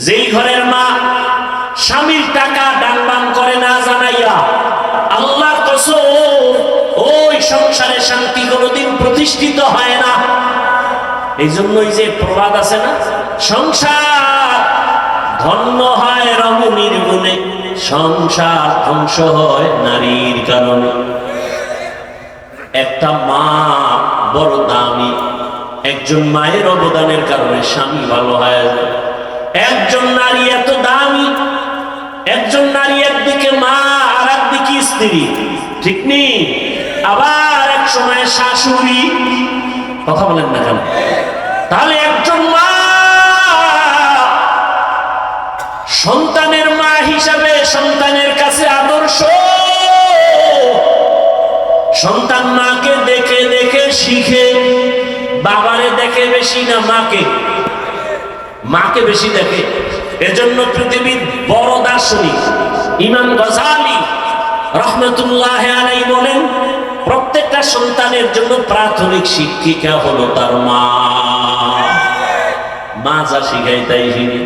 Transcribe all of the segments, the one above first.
যেই ঘরের মা স্বামীর টাকা ডানবাম করে না জানাইয়া, আল্লাহর কসম ওই সংসারে শান্তি কোনোদিন প্রতিষ্ঠিত হয় না। এই জন্যই যে প্রবাদ আছে না, সংসার ধন্য হয় রমণীর গুণে, সংসার ধ্বংস হয় নারীর কারণে। একটা মা বড় দামি, একজন মায়ের অবদানের কারণে স্বামী ভালো হয়ে যায়। একজন নারী এত দামি, একজন নারী একদিকে মা আর একদিকে স্ত্রী, ঠিক নেই? আবার এক সময় শাশুড়ি, কথা বলেন না কেন? তাহলে একজন মা সন্তানের মা হিসাবে সন্তানের কাছে আদর্শ। সন্তান মাকে দেখে দেখে শিখে, বাবারে দেখে বেশি না মাকে? মাকে বেশি দেখে। এজন্য পৃথিবীর বড় দার্শনিক ইমাম গজালি রহমতুল্লাহ আলাইহি বলেন, প্রত্যেকটা সন্তানের জন্য প্রাথমিক শিক্ষিকা হলো তার মা। মা যা শিখায় তাই শিখে।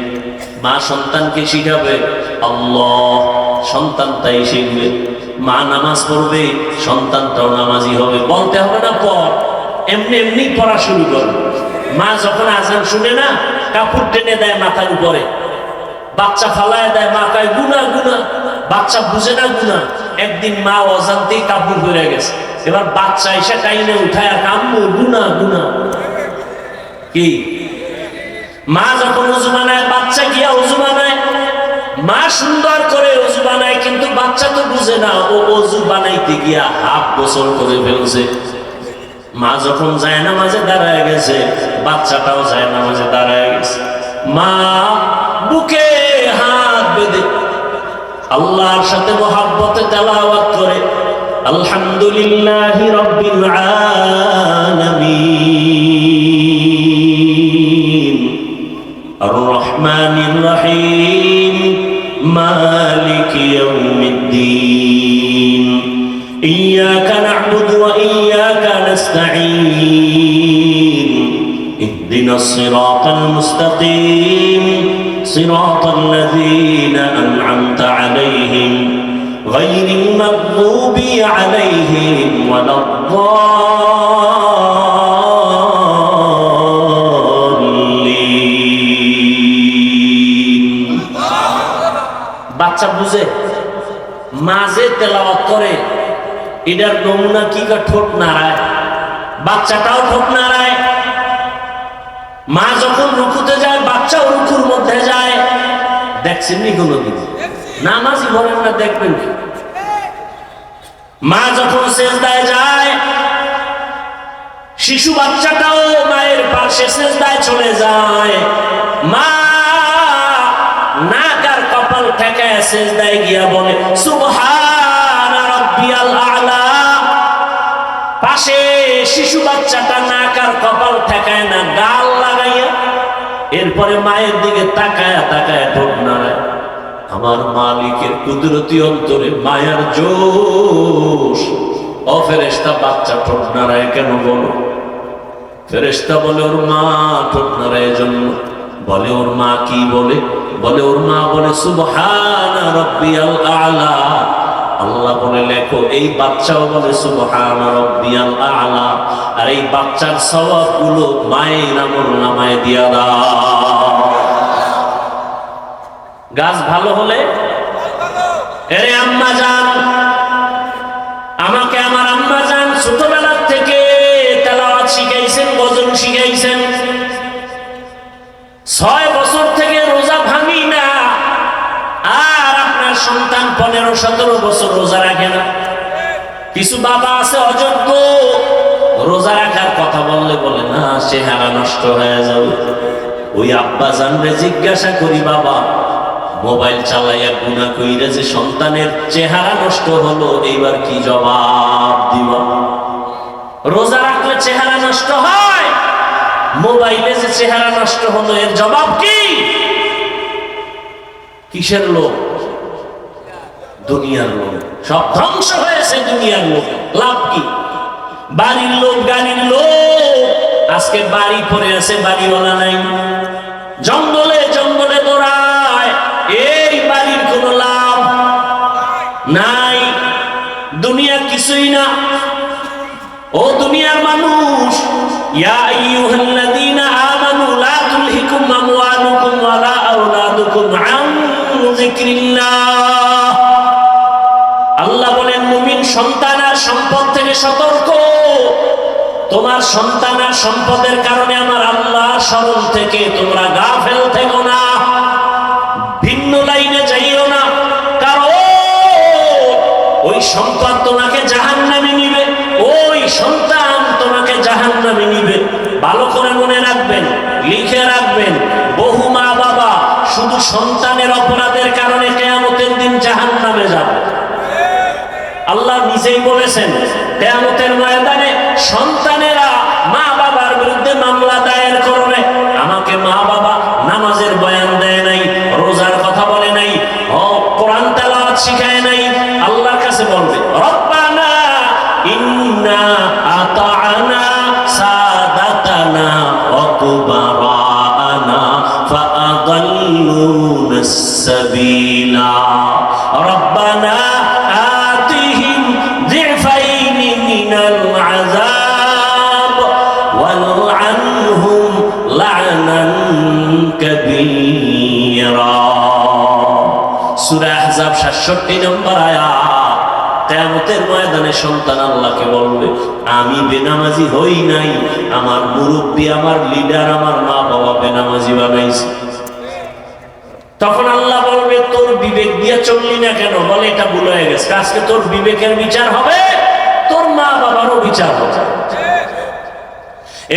মা সন্তানকে শিখাবে আল্লাহ, সন্তান তাই শিখবে। মা নামাজ পড়বে, সন্তানটাও নামাজি হবে। বলতে হবে না পড়, এমনি এমনি পড়া শুরু করবে। মা যখন আজান শুনে না, কাপড় টেনে দেয় মাথার উপরে, বাচ্চা ফালায় দেয়, মা কয় গুনা গুনা। বাচ্চা বুঝে না গুনা। একদিন মা অজান্তেই কাপড় পরে গেছে, এবার বাচ্চা এসে টাইনে উঠায় আর কাম্মু গুনা গুনা। কি মা যখন উজু বানায়, বাচ্চা গিয়া উজু বানায়, মা সুন্দর করে উজু বানায়, কিন্তু বাচ্চা তো বুঝে না ও উজু বানাইতে গিয়া হাফ গোসল করে ফেলছে। মা যখন যায় নামাজে দাঁড়ায় গেছে, বাচ্চাটাও যায় নামাজে দাঁড়ায় গেছে। মা বুকে হাত বেঁধে আল্লাহর সাথে মহাব্বতে তেলাওয়াত করে আলহামদুলিল্লাহি রাব্বিল আলামিন আর রহমানির রহিম মালিকি ইয়াউমিদ্দিন ইয়্যাকা না'বুদু ওয়া ইয়্যাকা নাস্তাঈন ইহদিনাস সিরাতাল মুস্তাকিম সিরাতাল লাযীনা আন'আমতা আলাইহিম গায়রিল মাগদুবি আলাইহিম ওয়ালাদ-দাল্লিন। বাচ্চা বুঝে, মাঝে তেলাওয়াত করে, এটার নমুনা কি? ঠোঁট নাড়ায়, বাচ্চাটাও ঠোঁট নাড়ায়। মা যখন রুকুতে যায়, বাচ্চাও রুকুর মধ্যে যায়। দেখছেন নি কোনদিন? নামাজি বলেন না, দেখবেন কি? মা যখন সেজদায় যায়, শিশু বাচ্চাটাও মায়ের পাশে সেজদায় চলে যায়। মা নাক আর কপাল ঠেকায় সেজদায় গিয়া বলে সুবহান রাব্বিয়াল আ'লা। পাশে শিশু বাচ্চাটা নাক আর কপাল ঠেকায় না, গাল লাগাইয়া এরপরে মায়ের দিকে তাকায় তাকায় ঠোঁট নাড়ায়। আমার মালিকের কুদরতি অন্তরে মায়ার জোশ। ও ফেরেশতা, বাচ্চা ঠোঁট নাড়ায় কেন বলো? ফেরেশতা বলে ওর মা ঠোঁট নাড়ায় জন্য। বলে ওর মা কি বলে? বলে ওর মা বলে সুবহান রাব্বিয়াল আ'লা। আল্লাহ বলে লেখো, এই বাচ্চাও বলে সুবহান রাব্বিয়াল আ'লা। আর এই বাচ্চার সওয়াবগুলো মায়ের আমলনামায় দিয়া দাও। গাছ ভালো হলে, এরে আম্মা জান, আমাকে আমার আম্মা জান ছোটবেলা থেকে তেলাওয়াত শিখাইছেন, গজল শিখাইছেন। 6 বছর থেকে রোজা ভাঙি না। আর আপনার সন্তান 15-17 বছর রোজা রাখে না। কিছু বাবা আছে অযোগ্য, রোজা রাখার কথা বললে বলে না, চেহারা নষ্ট হয়ে যাবে। ওই আব্বা জানরে জিজ্ঞাসা করি, বাবা মোবাইল চালাইয়া গুনাহ কইরা যে সন্তানের চেহারা নষ্ট হলো, এইবার কি জবাব দিবা? রোজা রাখলে চেহারা নষ্ট হয়, মোবাইলে যে চেহারা নষ্ট হলো, এর জবাব কি? কিসের লোক? দুনিয়ার লোক। সব ধ্বংস হয়েছে দুনিয়ার লোক। লাভ কি? বাড়ির লোক, গাড়ির লোক, আজকে বাড়ি পড়ে আছে, বাড়িওয়ালা নাই। জঙ্গলে জঙ্গলে দৌড়া কিছুই না। ও দুনিয়ার মানুষ, ইয়া আইয়ুহাল্লাযীনা আমানু লা তুলহিকুম আমওয়ালুকুম ওয়ালা আওলাদুকুম আন যিকরিল্লাহ। আল্লাহ বলেন, মুমিন সন্তান আর সম্পদ থেকে সতর্ক। তোমার সন্তান আর সম্পদের কারণে আমার আল্লাহ স্মরণ থেকে তোমরা গাফেল থেকো না, ভিন্ন লাইনে যাইও না। কারণ ওই সম্পদ তোমাকে জাহান্নামে নিবে, ওই সন্তান তোমাকে জাহান্নামে নিবে। ভালো করে মনে রাখবেন, লিখে রাখবেন। বহু মা বাবা শুধু সন্তানের অপরাধের কারণে কিয়ামতের দিন জাহান্নামে যাবে। আল্লাহ নিজেই বলেছেন, কিয়ামতের ময়দানে সন্তানেরা মা বাবার বিরুদ্ধে মামলা দায়ের করবে। আমাকে মা বাবা নামাজের বয়ান দেয় নাই, রোজার কথা বলে নাই, কোরআন তেলাওয়াত শিখায় নাই। আল্লাহর কাছে বলবে, রব্বানা ইন্না আতা'না সাদাতানা ওয়া কুবারানা ফাআদাল্লুনাস সাবিলা রব্বানা আতিহিম যিফাইনি মিনাল আযাব ওয়ালআনহুম লা'নান কাবীরা। সূরা আহজাব 67 নম্বর আয়াত। কিয়ামতের ময়দানে সন্তান আল্লাহকে বলবে, আমি বেনামাজি হই নাই, আমার মুরব্বী, আমার লিডার, আমার মা বাবা বেনামাজি বানাইছে। তখন আল্লাহ বলবে, তোর বিবেক দিয়ে চললি না কেন? বলে, এটা ভুল হয়ে গেছে, আজকে তোর বিবেকের বিচার হবে, তোর মা বাবারও বিচার হবে।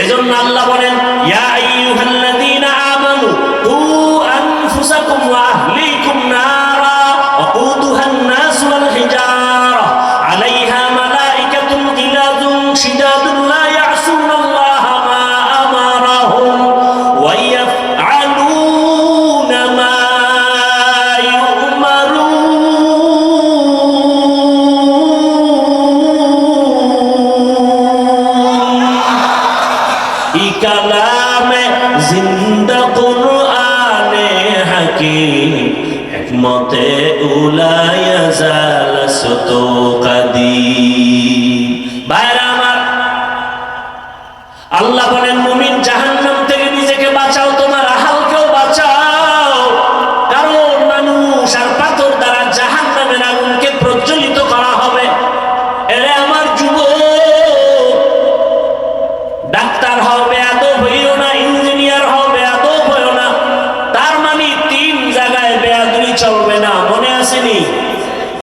এজন্য আল্লাহ বলেন, ইয়া আইয়ুহাল্লাযীনা আমানু কু আনফুসাকুম ওয়া আহলিকুম নারা ওয়াকুদুহান নাস ওয়াল হিজারা আলাইহা মালাইকাতুন গিলাযুন শিদাদুন লা ইয়াসুনাল্লাহা মা আমারাহুম ওয়া ইয়াফআলুনা মা কালামে জিন্দা কুরআনে হাকীম হিকমতে উলা